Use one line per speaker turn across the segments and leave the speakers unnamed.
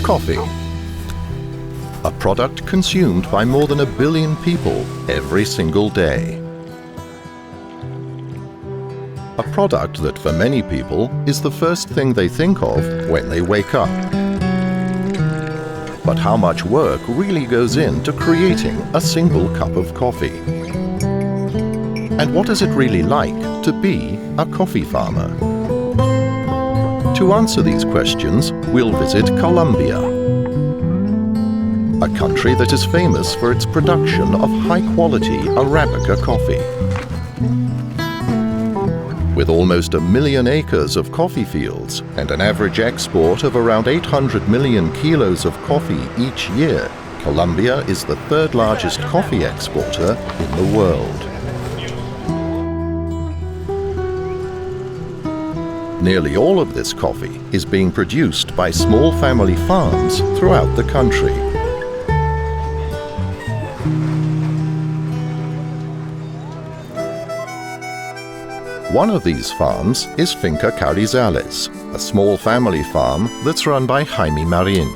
Coffee. A product consumed by more than 1 billion people every single day. A product that for many people is the first thing they think of when they wake up. But how much work really goes into creating a single cup of coffee? And what is it really like to be a coffee farmer? To answer these questions, we'll visit Colombia, a country that is famous for its production of high-quality Arabica coffee. With almost 1 million acres of coffee fields and an average export of around 800 million kilos of coffee each year, Colombia is the 3rd largest coffee exporter in the world. Nearly all of this coffee is being produced by small family farms throughout the country. One of these farms is Finca Carrizales, a small family farm that's run by Jaime Marin.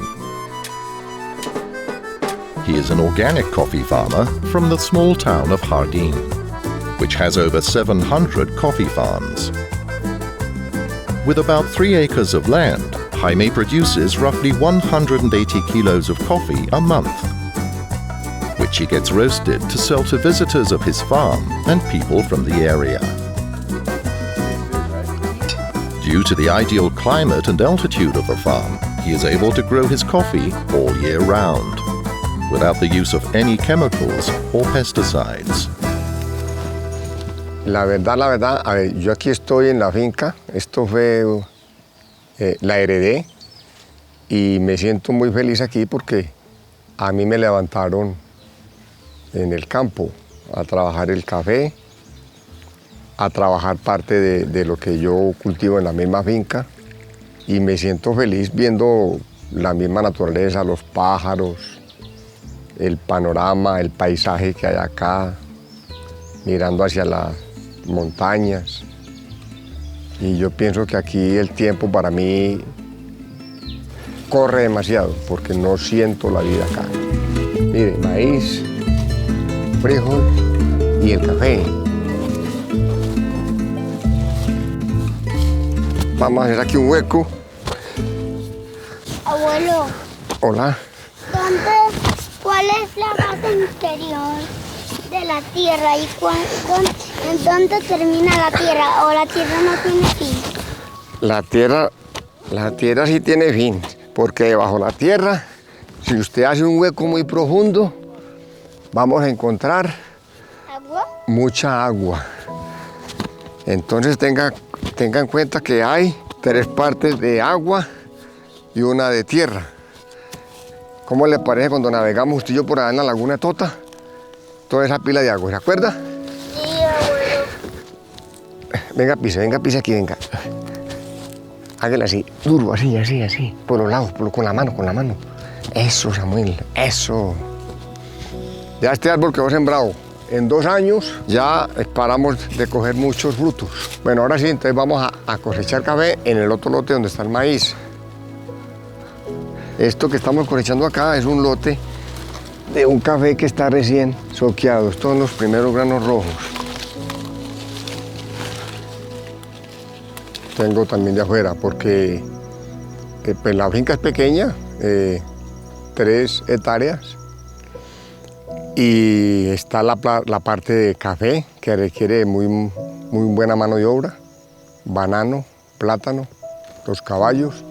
He is an organic coffee farmer from the small town of Jardín, which has over 700 coffee farms. With about 3 acres of land, Jaime produces roughly 180 kilos of coffee a month, which he gets roasted to sell to visitors of his farm and people from the area. Due to the ideal climate and altitude of the farm, he is able to grow his coffee all year round, without the use of any chemicals or pesticides.
La verdad, a ver, yo aquí estoy en la finca, esto fue, la heredé y me siento muy feliz aquí porque a mí me levantaron en el campo a trabajar el café, a trabajar parte de lo que yo cultivo en la misma finca y me siento feliz viendo la misma naturaleza, los pájaros, el panorama, el paisaje que hay acá, mirando hacia las montañas. Y yo pienso que aquí el tiempo para mí corre demasiado porque no siento la vida acá. Mire, maíz, frijol y el café. Vamos a hacer aquí un hueco.
Abuelo.
Hola.
¿Cuál es la base interior de la tierra y en dónde termina la tierra o la tierra no tiene fin?
La tierra sí tiene fin, porque debajo de la tierra, si usted hace un hueco muy profundo, vamos a encontrar
¿Agua?
mucha agua. Entonces tenga en cuenta que hay 3 partes de agua y 1 de tierra. ¿Cómo le parece cuando navegamos usted y yo por allá en la laguna Tota? Toda esa pila de agua, ¿se acuerda?
Sí, abuelo.
Venga, pise aquí, venga. Hágale así, duro, así. Por los lados, con la mano. Eso, Samuel, eso. Ya este árbol quedó sembrado. En 2 años ya paramos de coger muchos frutos. Bueno, ahora sí, entonces vamos a cosechar café en el otro lote donde está el maíz. Esto que estamos cosechando acá es un lote de un café que está recién soqueado. Estos son los primeros granos rojos. Tengo también de afuera porque pues la finca es pequeña, 3 hectáreas. Y está la parte de café que requiere muy buena mano de obra, banano, plátano, los caballos.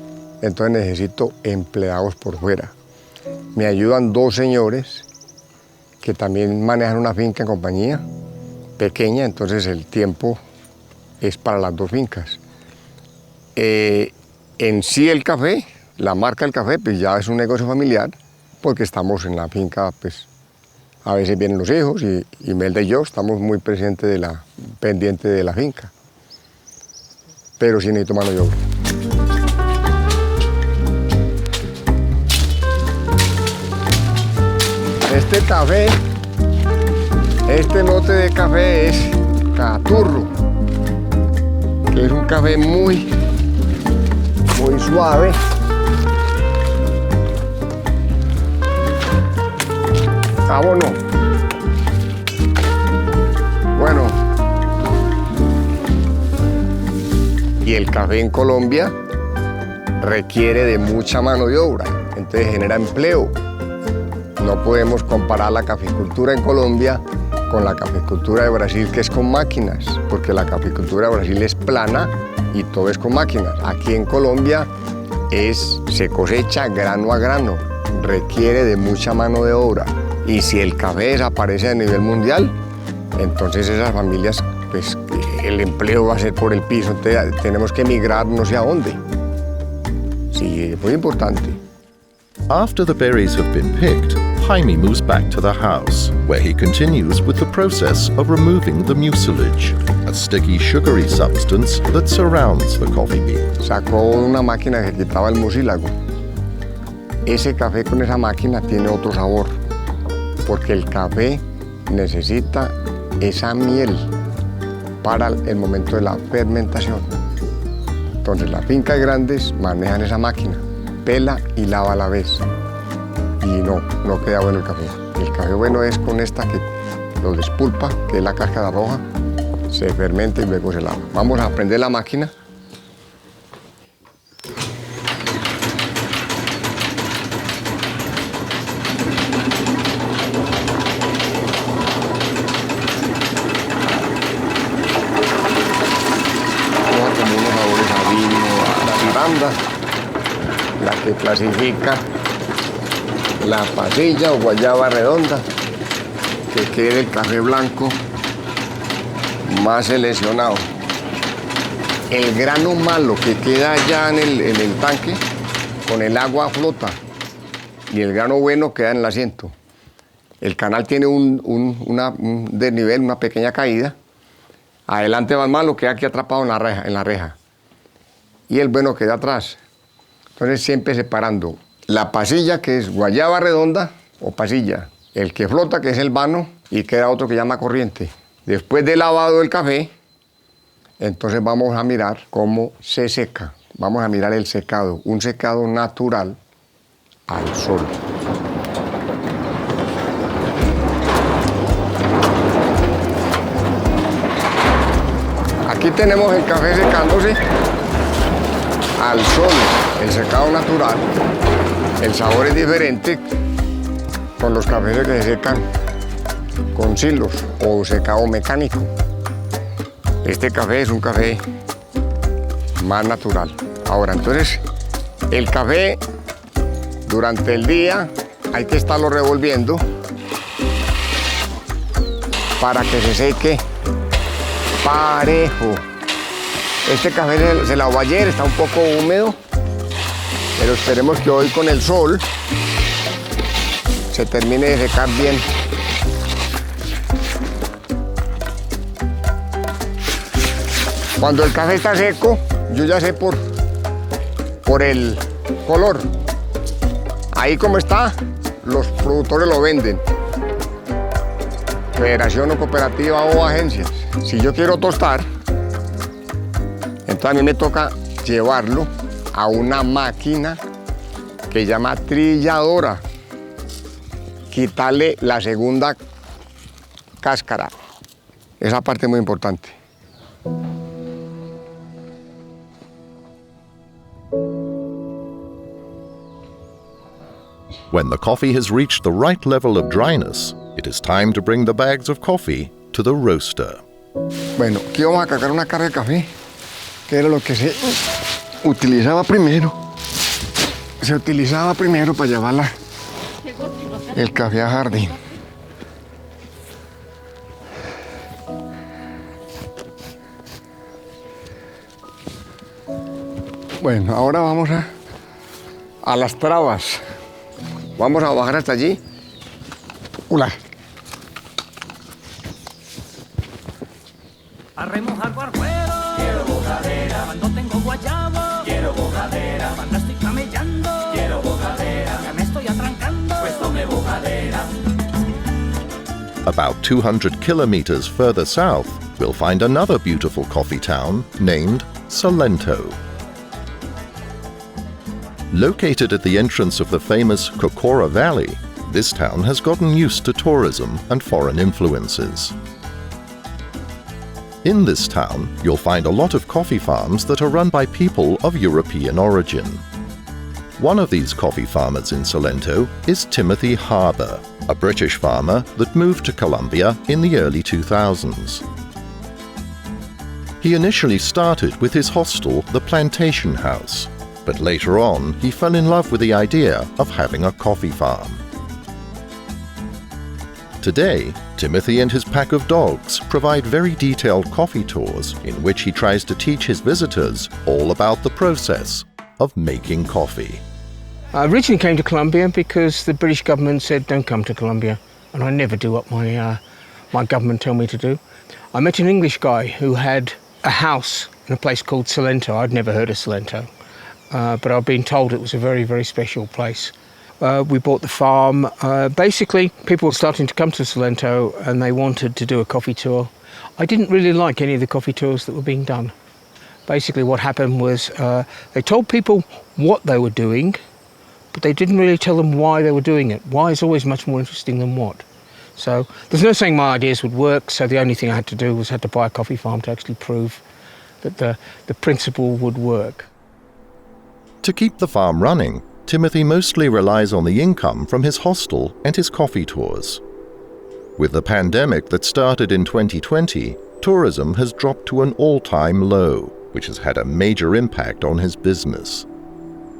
Entonces necesito empleados por fuera. Me ayudan 2 señores que también manejan una finca en compañía pequeña, entonces el tiempo es para las 2 fincas. En sí el café, la marca del café, pues ya es un negocio familiar, porque estamos en la finca, pues a veces vienen los hijos y Imelda y yo estamos muy pendientes de la finca. Pero sí necesito mano de obra. Este café, este lote de café es Caturro, que es un café muy suave. Vámonos. Bueno. Y el café en Colombia requiere de mucha mano de obra, entonces genera empleo. No podemos comparar la caficultura en Colombia con la caficultura de Brasil, que es con máquinas, porque la caficultura de Brasil es plana y todo es con máquinas. Aquí en Colombia se cosecha grano a grano, requiere de mucha mano de obra. Y si el café desaparece a nivel mundial, entonces esas familias, pues el empleo va a ser por el piso, entonces tenemos que emigrar no sé a dónde. Sí, es muy importante.
After the berries have been picked, Jaime moves back to the house, where he continues with the process of removing the mucilage, a sticky, sugary substance that surrounds the coffee bean.
Sacó una máquina que quitaba el mucílago. Ese café con esa máquina tiene otro sabor, porque el café necesita esa miel para el momento de la fermentación. Entonces las fincas grandes manejan esa máquina, pela y lava a la vez. Y no queda bueno el café. El café bueno es con esta que lo despulpa, que es la cáscara roja, se fermenta y luego se lava. Vamos a prender la máquina. La que clasifica la pasilla o guayaba redonda, que quede el café blanco más seleccionado. El grano malo que queda allá en el tanque, con el agua flota, y el grano bueno queda en el asiento. El canal tiene un desnivel, una pequeña caída. Adelante va el malo, queda aquí atrapado en la reja. Y el bueno queda atrás. Entonces siempre separando la pasilla, que es guayaba redonda o pasilla, el que flota, que es el vano, y queda otro que llama corriente. Después del lavado del café, entonces vamos a mirar cómo se seca. Vamos a mirar el secado, un secado natural al sol. Aquí tenemos el café secándose al sol, el secado natural. El sabor es diferente con los cafés que se secan con silos o secado mecánico. Este café es un café más natural. Ahora, entonces, el café durante el día hay que estarlo revolviendo para que se seque parejo. Este café se lavó ayer, está un poco húmedo, pero esperemos que hoy con el sol se termine de secar bien. Cuando el café está seco, yo ya sé por el color. Ahí como está, los productores lo venden. Federación o cooperativa o agencias. Si yo quiero tostar, entonces a mí me toca llevarlo a una máquina que se llama trilladora. Quitarle la segunda cáscara. Esa parte es muy importante.
When the coffee has reached the right level of dryness, it is time to bring the bags of coffee to the roaster.
Bueno, aquí vamos a cargar una carga de café, que era lo que se utilizaba primero. Se utilizaba primero para llevar el café a jardín. Bueno, ahora vamos a las trabas. Vamos a bajar hasta allí. Hola.
A remojar guarguero. Quiero bojadera. Cuando tengo guayabo. Quiero bojadera. Cuando estoy camellando. Quiero bojadera. Ya me estoy atrancando. Pues tome bojadera.
About 200 kilometers further south, we'll find another beautiful coffee town named Salento. Located at the entrance of the famous Cocora Valley, this town has gotten used to tourism and foreign influences. In this town, you'll find a lot of coffee farms that are run by people of European origin. One of these coffee farmers in Salento is Timothy Harbour, a British farmer that moved to Colombia in the early 2000s. He initially started with his hostel, the Plantation House, but later on he fell in love with the idea of having a coffee farm. Today, Timothy and his pack of dogs provide very detailed coffee tours in which he tries to teach his visitors all about the process of making coffee.
I originally came to Colombia because the British government said don't come to Colombia, and I never do what my government tell me to do. I met an English guy who had a house in a place called Salento. I'd never heard of Salento, but I've been told it was a very, very special place. We bought the farm. Basically, people were starting to come to Salento and they wanted to do a coffee tour. I didn't really like any of the coffee tours that were being done. Basically, what happened was they told people what they were doing, but they didn't really tell them why they were doing it. Why is always much more interesting than what. So there's no saying my ideas would work, so the only thing I had to do was had to buy a coffee farm to actually prove that the principle would work.
To keep the farm running, Timothy mostly relies on the income from his hostel and his coffee tours. With the pandemic that started in 2020, tourism has dropped to an all-time low, which has had a major impact on his business.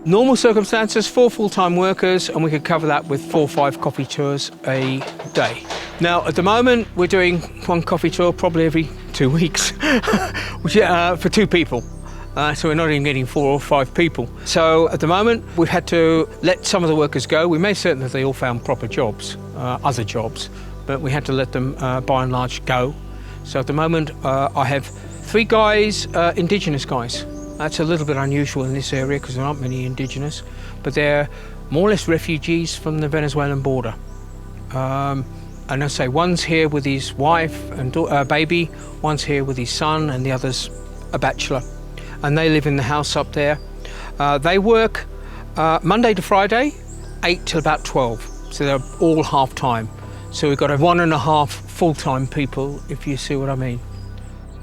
Normal circumstances, 4 full-time workers, and we could cover that with 4 or 5 coffee tours a day. Now, at the moment, we're doing 1 coffee tour probably every 2 weeks, which for 2 people. So we're not even getting 4 or 5 people. So at the moment, we've had to let some of the workers go. We made certain that they all found proper jobs, other jobs, but we had to let them, by and large, go. So at the moment, I have 3 guys, Indigenous guys. That's a little bit unusual in this area because there aren't many Indigenous, but they're more or less refugees from the Venezuelan border. And I say one's here with his wife and baby, one's here with his son, and the other's a bachelor. And they live in the house up there. They work Monday to Friday, 8 till about 12. So they're all half-time. So we've got a 1.5 full-time people, if you see what I mean.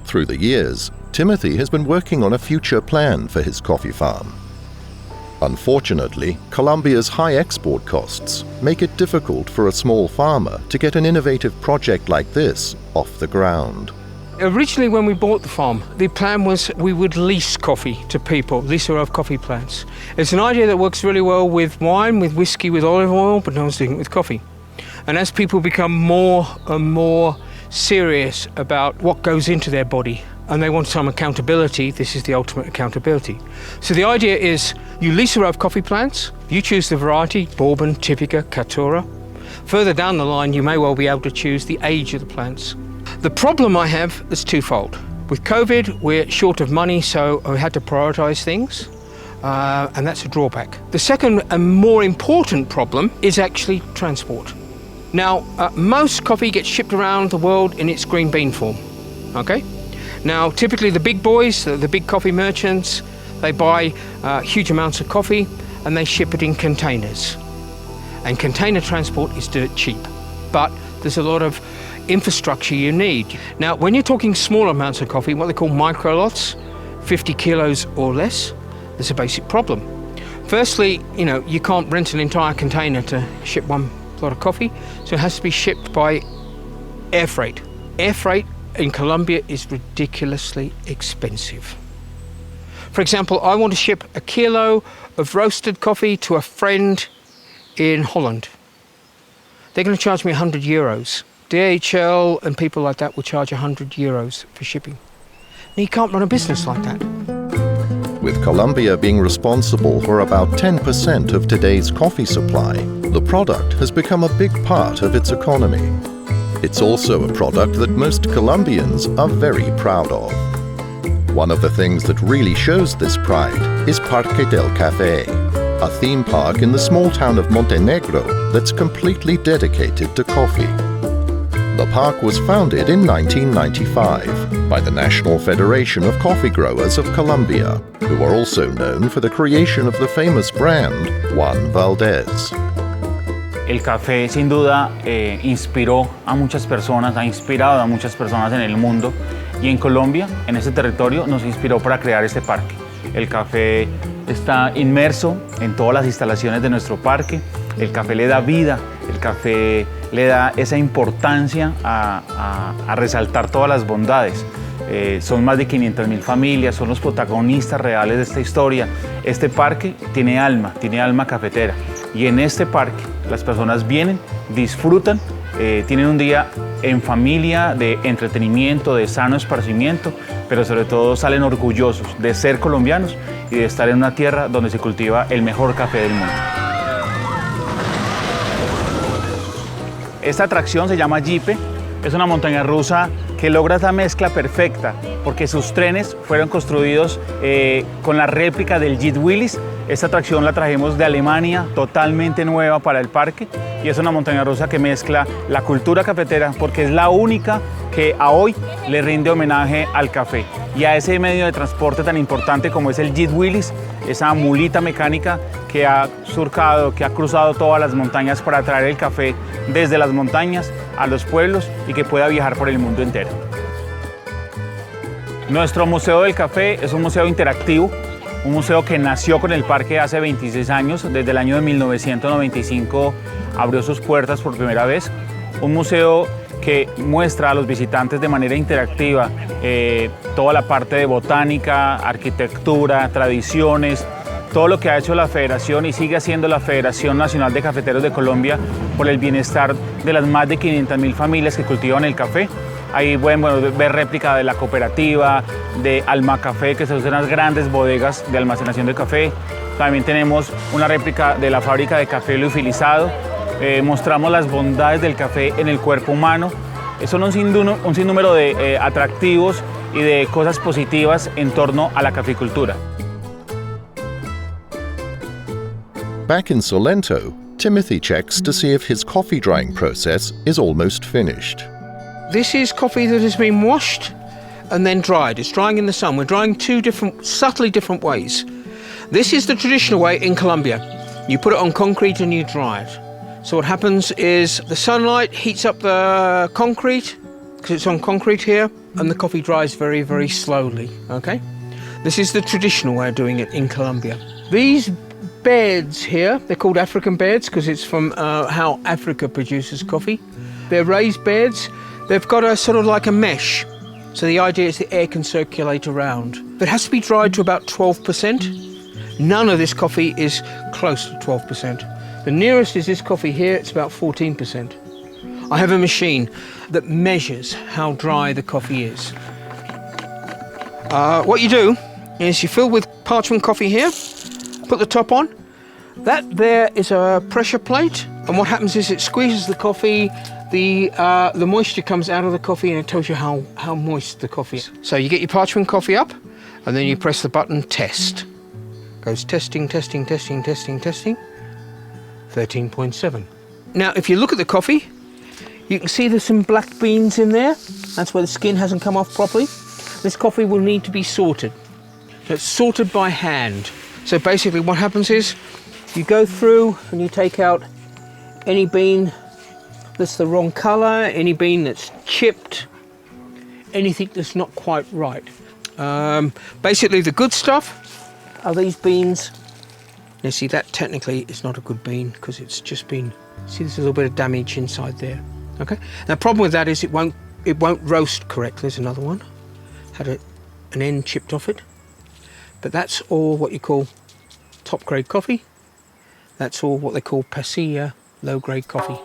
Through the years, Timothy has been working on a future plan for his coffee farm. Unfortunately, Colombia's high export costs make it difficult for a small farmer to get an innovative project like this off the ground.
Originally, when we bought the farm, the plan was we would lease coffee to people, lease our coffee plants. It's an idea that works really well with wine, with whiskey, with olive oil, but no one's doing it with coffee. And as people become more and more serious about what goes into their body, and they want some accountability, this is the ultimate accountability. So the idea is you lease a row of coffee plants, you choose the variety, Bourbon, Typica, Caturra. Further down the line, you may well be able to choose the age of the plants. The problem I have is twofold. With COVID, we're short of money, so I had to prioritise things, and that's a drawback. The second and more important problem is actually transport. Now, most coffee gets shipped around the world in its green bean form, okay? Now, typically the big boys, the big coffee merchants, they buy huge amounts of coffee and they ship it in containers. And container transport is dirt cheap, but there's a lot of infrastructure you need. Now, when you're talking small amounts of coffee, what they call micro lots, 50 kilos or less, there's a basic problem. Firstly, you can't rent an entire container to ship one lot of coffee, so it has to be shipped by air freight. Air freight in Colombia is ridiculously expensive. For example, I want to ship a kilo of roasted coffee to a friend in Holland. They're going to charge me 100 euros. DHL and people like that will charge 100 euros for shipping. Now, you can't run a business like that.
With Colombia being responsible for about 10% of today's coffee supply, the product has become a big part of its economy. It's also a product that most Colombians are very proud of. One of the things that really shows this pride is Parque del Café, a theme park in the small town of Montenegro that's completely dedicated to coffee. The park was founded in 1995 by the National Federation of Coffee Growers of Colombia, who are also known for the creation of the famous brand Juan Valdez.
El café sin duda inspiró a muchas personas, ha inspirado a muchas personas en el mundo y en Colombia, en este territorio, nos inspiró para crear este parque. El café está inmerso en todas las instalaciones de nuestro parque, el café le da vida, el café le da esa importancia a resaltar todas las bondades. Son más de 500.000 familias, son los protagonistas reales de esta historia. Este parque tiene alma cafetera. Y en este parque las personas vienen, disfrutan, tienen un día en familia de entretenimiento, de sano esparcimiento, pero sobre todo salen orgullosos de ser colombianos y de estar en una tierra donde se cultiva el mejor café del mundo. Esta atracción se llama Jipe, es una montaña rusa que logra esa mezcla perfecta porque sus trenes fueron construidos con la réplica del Jet Willys. Esta atracción la trajimos de Alemania, totalmente nueva para el parque, y es una montaña rusa que mezcla la cultura cafetera porque es la única que a hoy le rinde homenaje al café y a ese medio de transporte tan importante como es el Jet Willys, esa mulita mecánica que ha surcado, que ha cruzado todas las montañas para traer el café desde las montañas a los pueblos y que pueda viajar por el mundo entero. Nuestro Museo del Café es un museo interactivo, un museo que nació con el parque hace 26 años, desde el año de 1995 abrió sus puertas por primera vez. Un museo que muestra a los visitantes de manera interactiva toda la parte de botánica, arquitectura, tradiciones, todo lo que ha hecho la Federación y sigue haciendo la Federación Nacional de Cafeteros de Colombia por el bienestar de las más de 500.000 familias que cultivan el café. Ahí pueden ver réplica de la cooperativa, de Almacafé, que son unas grandes bodegas de almacenación de café. También tenemos una réplica de la fábrica de café liofilizado. Mostramos las bondades del café en el cuerpo humano. Son un sinnúmero de atractivos y de cosas positivas en torno a la caficultura.
Back in Salento, Timothy checks to see if his coffee drying process is almost finished.
This is coffee that has been washed and then dried. It's drying in the sun. We're drying two subtly different ways. This is the traditional way in Colombia. You put it on concrete and you dry it. So what happens is the sunlight heats up the concrete because it's on concrete here, and the coffee dries very, very slowly, okay? This is the traditional way of doing it in Colombia. These beds here, they're called African beds because it's from how Africa produces coffee. They're raised beds. They've got a sort of like a mesh. So the idea is the air can circulate around. It has to be dried to about 12%. None of this coffee is close to 12%. The nearest is this coffee here, it's about 14%. I have a machine that measures how dry the coffee is. What you do is you fill with parchment coffee here, put the top on. That there is a pressure plate, and what happens is it squeezes the coffee, the moisture comes out of the coffee and it tells you how moist the coffee is. So you get your parchment coffee up and then you press the button test. Goes testing, testing, testing, testing, testing. 13.7. Now if you look at the coffee, you can see there's some black beans in there. That's where the skin hasn't come off properly. This coffee will need to be sorted. So it's sorted by hand. So basically what happens is you go through and you take out any bean that's the wrong colour, any bean that's chipped, anything that's not quite right. Basically the good stuff are these beans. You see that technically is not a good bean because it's just been, see there's a little bit of damage inside there. Okay. Now the problem with that is it won't roast correctly. There's another one. Had an end chipped off it. But that's all what you call top grade coffee. That's all what they call pasilla, low grade coffee.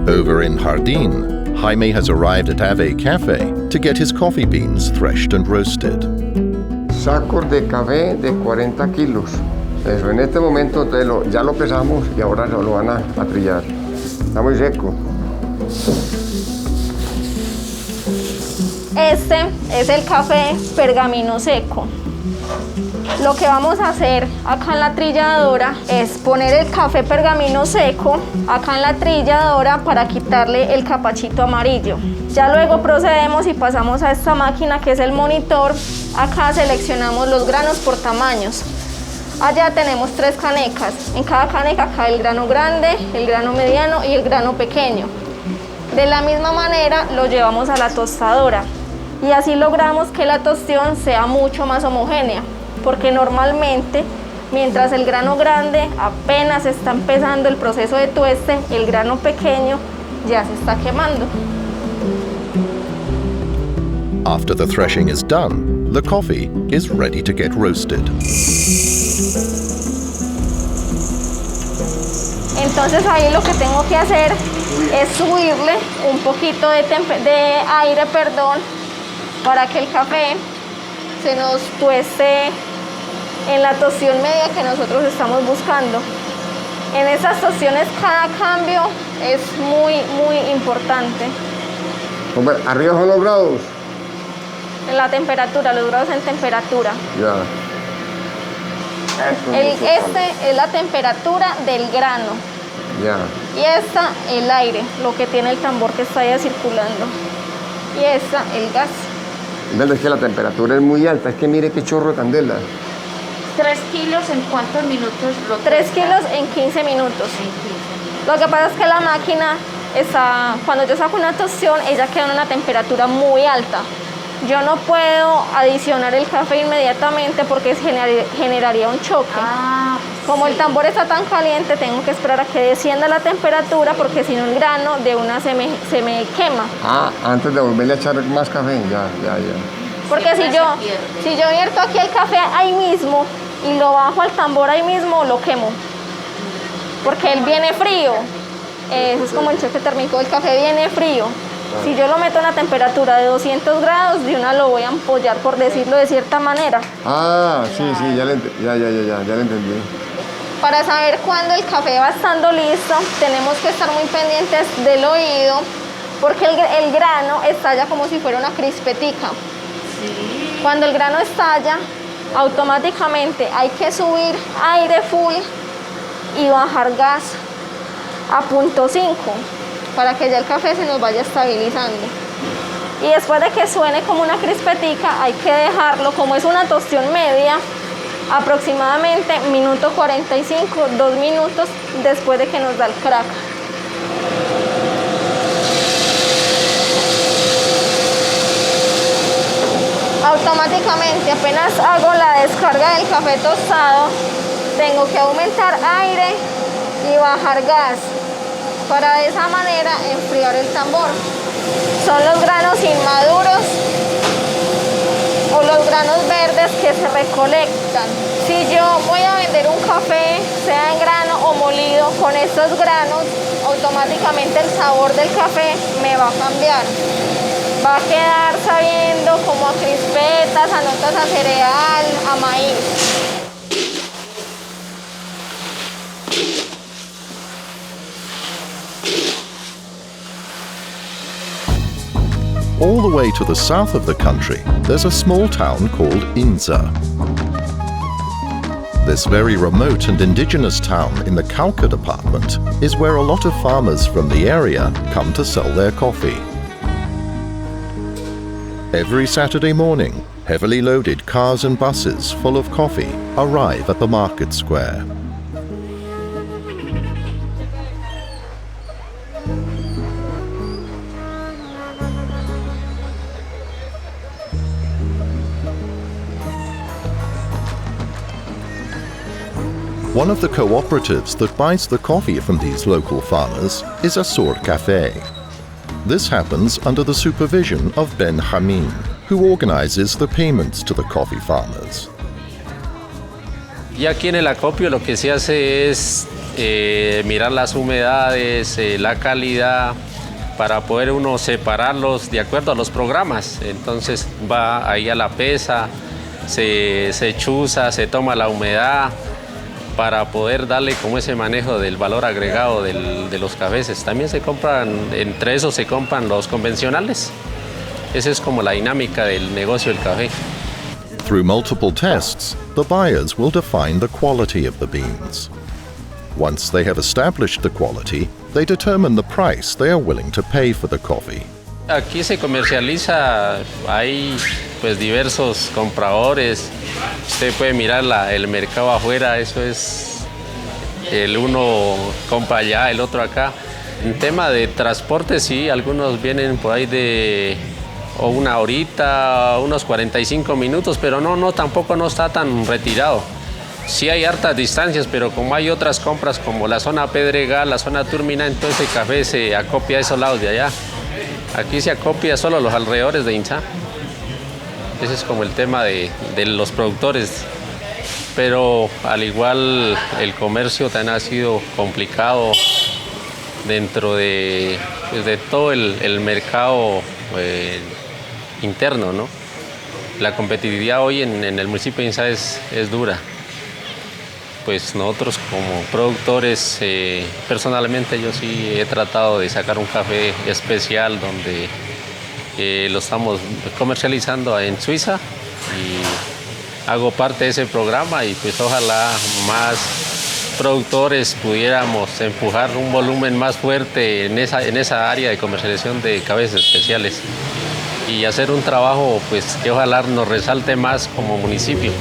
Over in Jardín, Jaime has arrived at Ave Café to get his coffee beans threshed and roasted.
Sacos de café de 40 kilos. Eso, en este momento ya lo pesamos y ahora lo van a trillar. Está muy seco.
Este es el café pergamino seco. Lo que vamos a hacer acá en la trilladora es poner el café pergamino seco acá en la trilladora para quitarle el capachito amarillo. Ya luego procedemos y pasamos a esta máquina que es el monitor. Acá seleccionamos los granos por tamaños. Allá tenemos 3 canecas. En cada caneca cae el grano grande, el grano mediano y el grano pequeño. De la misma manera lo llevamos a la tostadora y así logramos que la tostión sea mucho más homogénea, porque normalmente mientras el grano grande apenas está empezando el proceso de tueste, el grano pequeño ya se está quemando.
After the threshing is done, the coffee is ready to get roasted.
Entonces ahí lo que tengo que hacer es subirle un poquito de aire, para que el café se nos tueste en la tostión media que nosotros estamos buscando. En estas tostiones cada cambio es muy importante.
¿Arriba son los grados?
En la temperatura, los grados en temperatura.
Ya.
Este es la temperatura del grano.
Ya.
Y esta, el aire, lo que tiene el tambor que está ahí circulando. Y esta, el gas.
Es que la temperatura es muy alta, es que mire qué chorro de candela.
3 kilos en cuántos minutos lo
3 kilos en 15 minutos. Lo que pasa es que la máquina está, cuando yo saco una tostión, ella queda en una temperatura muy alta. Yo no puedo adicionar el café inmediatamente porque generaría un choque. Como el tambor está tan caliente, tengo que esperar a que descienda la temperatura porque si no el grano de una se me quema.
Antes de volverle a echar más café, ya.
Porque si yo vierto aquí el café ahí mismo y lo bajo al tambor ahí mismo, lo quemo. Porque él viene frío. Eso es como el choque térmico, el café viene frío. Si yo lo meto a una temperatura de 200 grados, de una lo voy a ampollar, por decirlo de cierta manera.
Sí, ya le entendí.
Para saber cuándo el café va estando listo, tenemos que estar muy pendientes del oído, porque el grano estalla como si fuera una crispetica. Cuando el grano estalla, automáticamente hay que subir aire full y bajar gas a 0.5 para que ya el café se nos vaya estabilizando. Y después de que suene como una crispetica, hay que dejarlo, como es una tostión media, aproximadamente minuto 45, 2 minutos después de que nos da el crack. Automáticamente, apenas hago la descarga del café tostado, tengo que aumentar aire y bajar gas para de esa manera enfriar el tambor. Son los granos inmaduros o los granos verdes que se recolectan. Si yo voy a vender un café, sea en grano o molido, con estos granos, automáticamente el sabor del café me va a cambiar. Va a quedar sabiendo como a crispetas, a notas a cereal, a maíz.
All the way to the south of the country, there's a small town called Inza. This very remote and indigenous town in the Cauca department is where a lot of farmers from the area come to sell their coffee. Every Saturday morning, heavily loaded cars and buses full of coffee arrive at the market square. One of the cooperatives that buys the coffee from these local farmers is Asorcafé. This happens under the supervision of Jaime, who organizes the payments to the coffee farmers.
Y aquí en el acopio lo que se hace es mirar las humedades, la calidad, para poder uno separarlos de acuerdo a los programas. Entonces va ahí a la pesa, se chuza, se toma la humedad, para poder darle como ese manejo del valor agregado de los cafés. También se compran, entre esos se compran los convencionales. Esa es como la dinámica del negocio del café.
Through multiple tests, the buyers will define the quality of the beans. Once they have established the quality, they determine the price they are willing to pay for the coffee.
Aquí se comercializa, hay pues diversos compradores. Usted puede mirar el mercado afuera, eso es, el uno compra allá, el otro acá. En tema de transporte, sí, algunos vienen por ahí de una horita, unos 45 minutos, pero tampoco no está tan retirado. Sí hay hartas distancias, pero como hay otras compras como la zona Pedregal, la zona Turmina, entonces el café se acopia a esos lados de allá. Aquí se acopia solo los alrededores de Inza. Ese es como el tema de los productores. Pero al igual el comercio también ha sido complicado dentro de todo el mercado interno, ¿no? La competitividad hoy en el municipio de Inza es dura. Pues nosotros como productores, personalmente yo sí he tratado de sacar un café especial donde lo estamos comercializando en Suiza y hago parte de ese programa y pues ojalá más productores pudiéramos empujar un volumen más fuerte en esa área de comercialización de cafés especiales y hacer un trabajo pues que ojalá nos resalte más como municipio.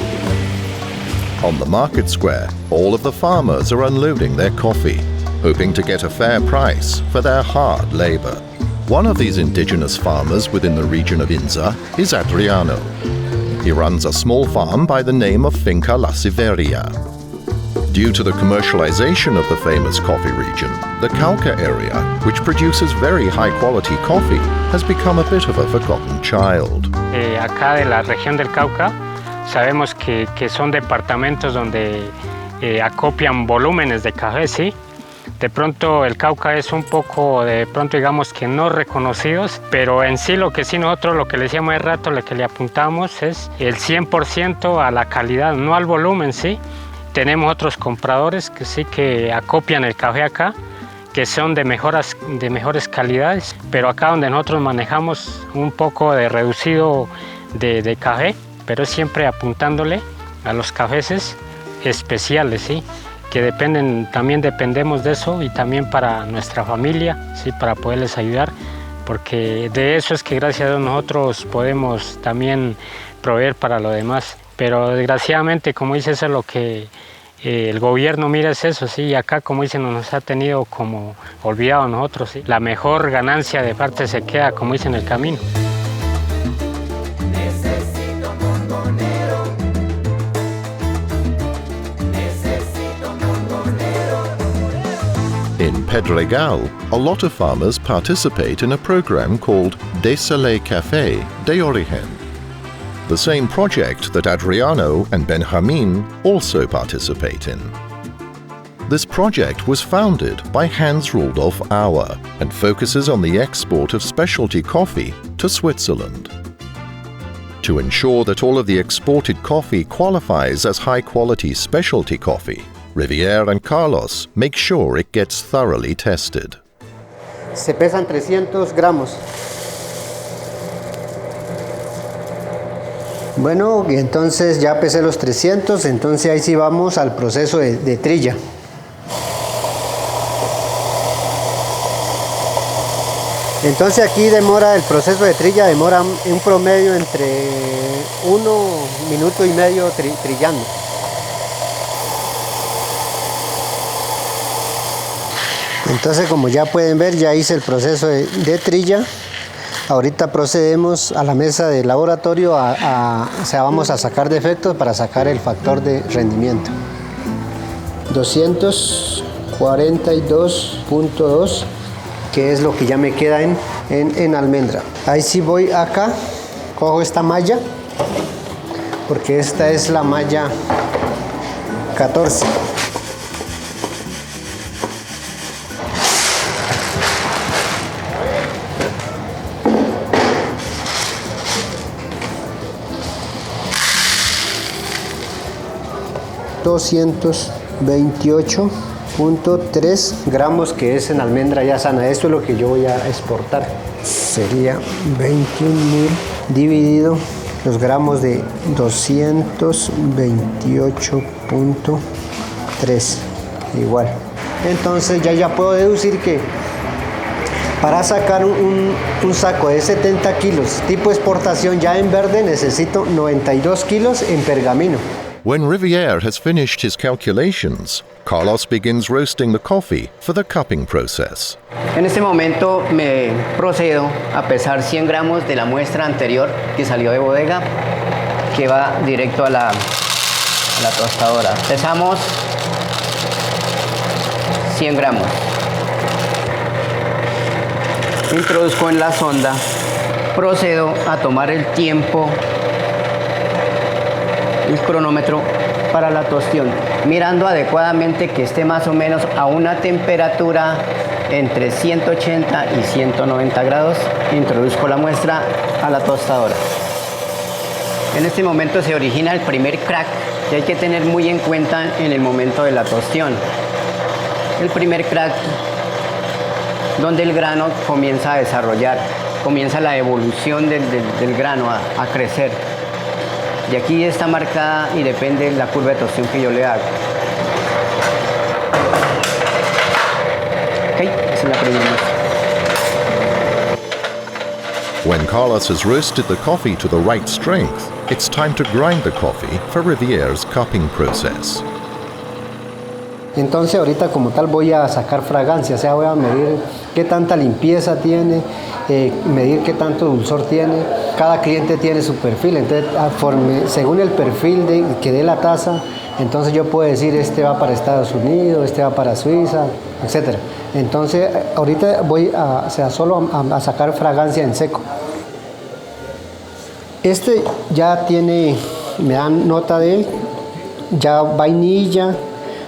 On the market square, all of the farmers are unloading their coffee, hoping to get a fair price for their hard labor. One of these indigenous farmers within the region of Inza is Adriano. He runs a small farm by the name of Finca La Siveria. Due to the commercialization of the famous coffee region, the Cauca area, which produces very high-quality coffee, has become a bit of a forgotten child.
Acá de la región del Cauca, sabemos que son departamentos donde acopian volúmenes de café, ¿sí? De pronto el Cauca es un poco, de pronto digamos que no reconocidos, pero en sí lo que sí nosotros, lo que le decíamos hace rato, lo que le apuntamos es el 100% a la calidad, no al volumen, ¿sí? Tenemos otros compradores que sí que acopian el café acá, que son de mejores calidades, pero acá donde nosotros manejamos un poco de reducido de café, pero siempre apuntándole a los cafés especiales, ¿sí? Que también dependemos de eso y también para nuestra familia, ¿sí? Para poderles ayudar, porque de eso es que gracias a Dios nosotros podemos también proveer para lo demás. Pero desgraciadamente, como dice, eso es lo que el gobierno mira, es eso, ¿sí? Y acá, como dicen, nos ha tenido como olvidado a nosotros, ¿sí? La mejor ganancia de parte se queda, como dicen, en el camino.
In Pedregal, a lot of farmers participate in a program called Desale Café de Origen, the same project that Adriano and Benjamin also participate in. This project was founded by Hans Rudolf Auer and focuses on the export of specialty coffee to Switzerland. To ensure that all of the exported coffee qualifies as high-quality specialty coffee, Riviere and Carlos make sure it gets thoroughly tested.
Se pesan 300 gramos. Bueno, y entonces ya pesé los 300, entonces ahí sí vamos al proceso de trilla. Entonces aquí el proceso de trilla demora un promedio entre 1 minuto y medio trillando. Entonces, como ya pueden ver, ya hice el proceso de trilla. Ahorita procedemos a la mesa de laboratorio vamos a sacar defectos para sacar el factor de rendimiento. 242.2, que es lo que ya me queda en almendra. Ahí sí voy acá, cojo esta malla, porque esta es la malla 14. $228.3 gramos, que es en almendra ya sana. Esto es lo que yo voy a exportar. Sería 21.000 dividido los gramos de 228.3 igual. Entonces ya puedo deducir que Para sacar un saco de 70 kilos tipo exportación ya en verde necesito 92 kilos en pergamino.
When Riviere has finished his calculations, Carlos begins roasting the coffee for the cupping process.
En este momento me procedo a pesar 100 gramos de la muestra anterior que salió de bodega, que va directo a la tostadora. Pesamos 100 gramos. Introduzco en la sonda, procedo a tomar el tiempo, el cronómetro para la tostión, mirando adecuadamente que esté más o menos a una temperatura entre 180 y 190 grados. Introduzco la muestra a la tostadora. En este momento se origina el primer crack que hay que tener muy en cuenta en el momento de la tostión. El primer crack donde el grano comienza a desarrollar, comienza la evolución del grano a crecer. Y aquí está marcada y depende la curva de tostión que yo le hago. Ok, esa es la primera muestra.
When Carlos has roasted the coffee to the right strength, it's time to grind the coffee for Riviere's cupping process.
Entonces ahorita como tal voy a sacar fragancia, o sea, voy a medir qué tanta limpieza tiene, medir qué tanto dulzor tiene. Cada cliente tiene su perfil, entonces según el perfil que dé la taza, entonces yo puedo decir este va para Estados Unidos, este va para Suiza, etc. Entonces ahorita voy solo a sacar fragancia en seco. Este ya tiene, me dan nota de él, ya vainilla,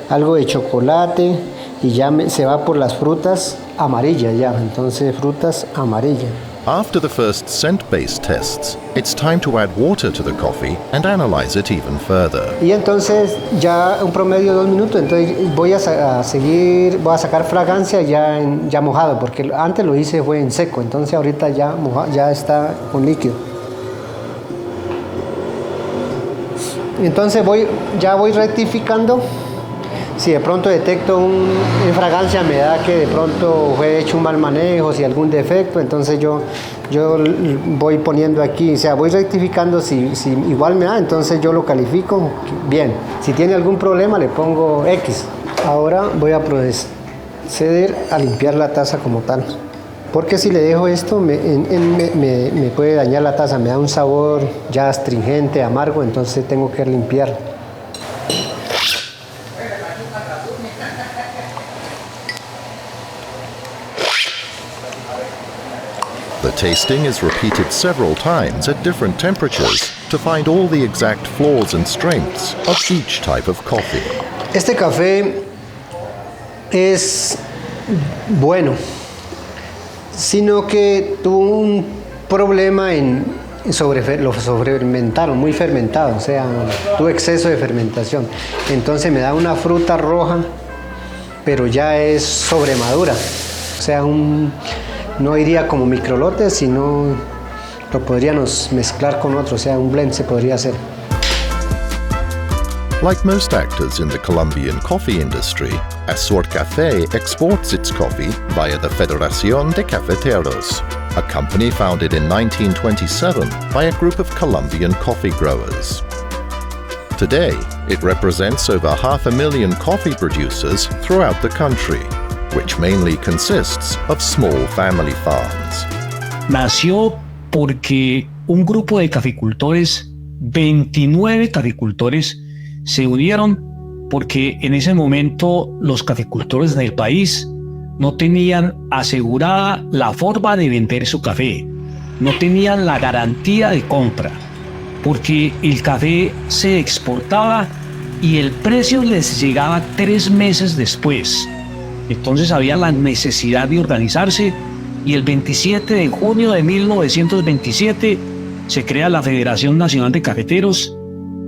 algo de chocolate y ya se va por las frutas amarillas ya, entonces frutas amarillas.
After the first scent-based tests, it's time to add water to the coffee and analyze it even further.
Y entonces ya un promedio de 2 minutos, entonces voy a sacar fragancia ya mojado, porque antes lo hice fue en seco, entonces ahorita ya está con líquido. Entonces voy rectificando. Si de pronto detecto en fragancia, me da que de pronto fue hecho un mal manejo, si algún defecto, entonces yo voy poniendo aquí, o sea, voy rectificando, si igual me da, entonces yo lo califico bien. Si tiene algún problema, le pongo X. Ahora voy a proceder a limpiar la taza como tal, porque si le dejo esto, me puede dañar la taza, me da un sabor ya astringente, amargo, entonces tengo que limpiarla.
The tasting is repeated several times at different temperatures to find all the exact flaws and strengths of each type of coffee.
Este café es bueno, sino que tuvo un problema lo sobrefermentaron, muy fermentado, o sea, tuvo exceso de fermentación. Entonces me da una fruta roja, pero ya es sobremadura, o sea, no iría como microlote, sino lo podríamos mezclar con otro, o sea, un blend se podría hacer.
Like most actors in the Colombian coffee industry, Asorcafé exports its coffee via the Federacion de Cafeteros, a company founded in 1927 by a group of Colombian coffee growers. Today, it represents over 500,000 coffee producers throughout the country, which mainly consists of small family farms.
Nació porque un grupo de caficultores, 29 caficultores, se unieron porque en ese momento los caficultores del país no tenían asegurada la forma de vender su café, no tenían la garantía de compra, porque el café se exportaba y el precio les llegaba 3 meses después. Entonces había la necesidad de organizarse y el 27 de junio de 1927 se crea la Federación Nacional de Cafeteros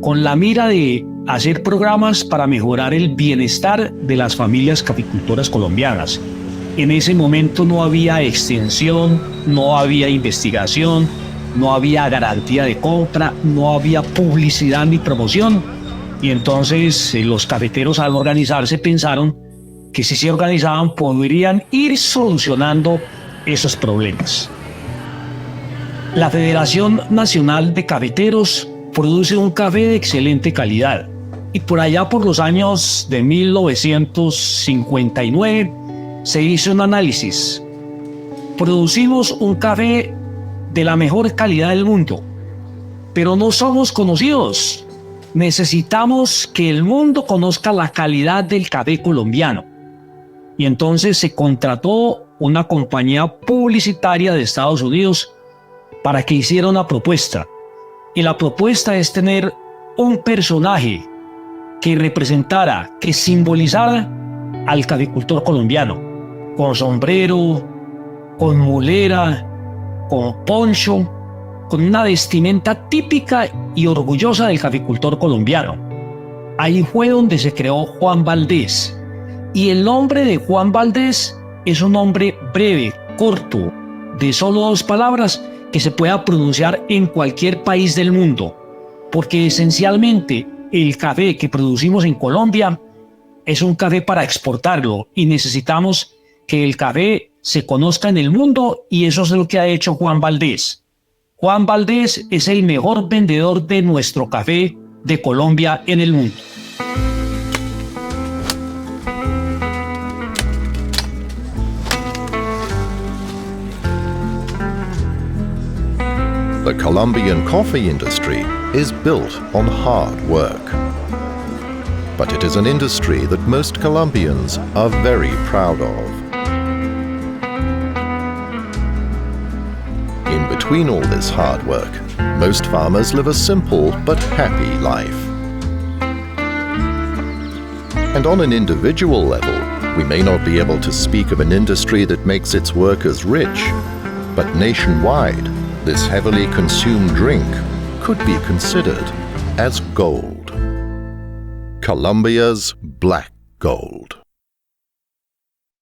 con la mira de hacer programas para mejorar el bienestar de las familias caficultoras colombianas. En ese momento no había extensión, no había investigación, no había garantía de compra, no había publicidad ni promoción. Y entonces los cafeteros al organizarse pensaron que si se organizaban podrían ir solucionando esos problemas. La Federación Nacional de Cafeteros produce un café de excelente calidad y por allá por los años de 1959 se hizo un análisis. Producimos un café de la mejor calidad del mundo, pero no somos conocidos. Necesitamos que el mundo conozca la calidad del café colombiano. Y entonces se contrató una compañía publicitaria de Estados Unidos para que hiciera una propuesta. Y la propuesta es tener un personaje que representara, que simbolizara al caficultor colombiano, con sombrero, con mulera, con poncho, con una vestimenta típica y orgullosa del caficultor colombiano. Ahí fue donde se creó Juan Valdez. Y el nombre de Juan Valdez es un nombre breve, corto, de solo 2 palabras que se pueda pronunciar en cualquier país del mundo, porque esencialmente el café que producimos en Colombia es un café para exportarlo y necesitamos que el café se conozca en el mundo, y eso es lo que ha hecho Juan Valdez. Juan Valdez es el mejor vendedor de nuestro café de Colombia en el mundo.
The Colombian coffee industry is built on hard work. But it is an industry that most Colombians are very proud of. In between all this hard work, most farmers live a simple but happy life. And on an individual level, we may not be able to speak of an industry that makes its workers rich, but nationwide, this heavily consumed drink could be considered as gold. Colombia's black gold.